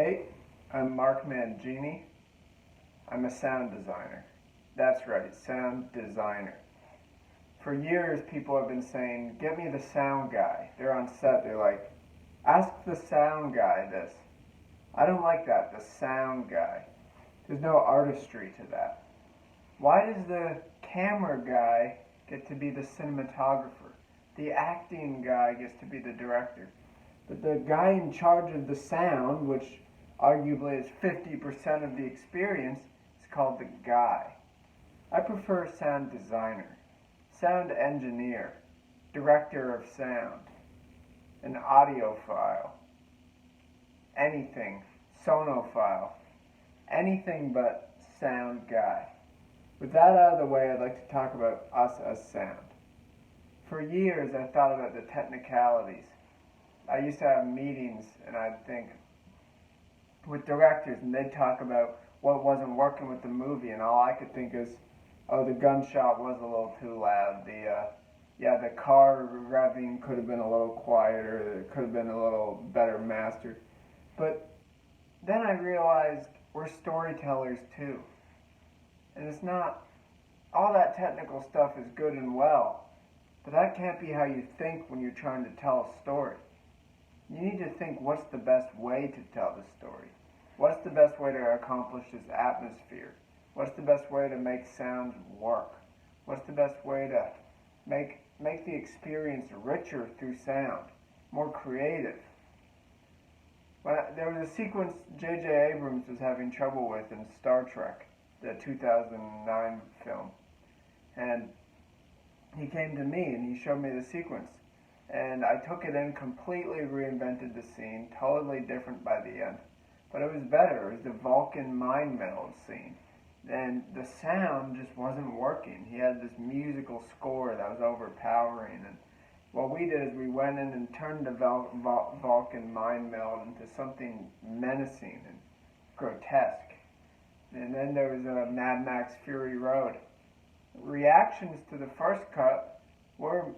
Hey, I'm Mark Mangini. I'm a sound designer. That's right, sound designer. For years, people have been saying, get me the sound guy. They're on set, they're like, ask the sound guy this. I don't like that, the sound guy. There's no artistry to that. Why does the camera guy get to be the cinematographer? The acting guy gets to be the director. But the guy in charge of the sound, which arguably is 50% of the experience, is called the guy. I prefer sound designer, sound engineer, director of sound, an audiophile, anything, sonophile, anything but sound guy. With that out of the way, I'd like to talk about us as sound. For years, I thought about the technicalities. I used to have meetings, and I'd think with directors, and they'd talk about what wasn't working with the movie, and all I could think is, oh, the gunshot was a little too loud. The car revving could have been a little quieter. It could have been a little better mastered. But then I realized we're storytellers too. And it's not, all that technical stuff is good and well, but that can't be how you think when you're trying to tell a story. You need to think, what's the best way to tell the story? What's the best way to accomplish this atmosphere? What's the best way to make sound work? What's the best way to make the experience richer through sound, more creative? There was a sequence J.J. Abrams was having trouble with in Star Trek, the 2009 film. And he came to me and he showed me the sequence. And I took it in, completely reinvented the scene, totally different by the end. But it was better. It was the Vulcan mind meld scene. And the sound just wasn't working. He had this musical score that was overpowering. And what we did is we went in and turned the Vulcan mind meld into something menacing and grotesque. And then there was a Mad Max Fury Road. Reactions to the first cut were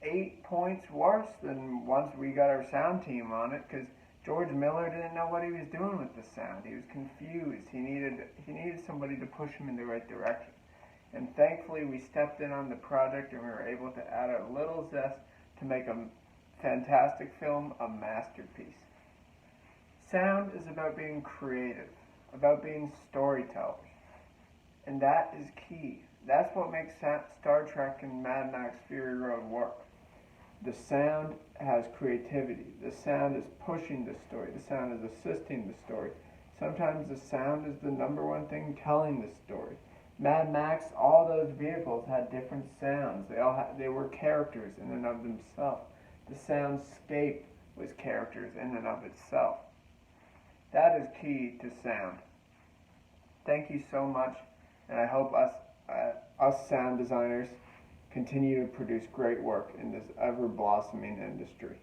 8 points worse than once we got our sound team on it, because George Miller didn't know what he was doing with the sound. He was confused. He needed somebody to push him in the right direction. And thankfully we stepped in on the project and we were able to add a little zest to make a fantastic film a masterpiece. Sound is about being creative, about being storytellers. And that is key. That's what makes Star Trek and Mad Max Fury Road work. The sound has creativity. The sound is pushing the story. The sound is assisting the story. Sometimes the sound is the number one thing telling the story. Mad Max, all those vehicles had different sounds. They were characters in and of themselves. The soundscape was characters in and of itself. That is key to sound. Thank you so much, and I hope us sound designers continue to produce great work in this ever-blossoming industry.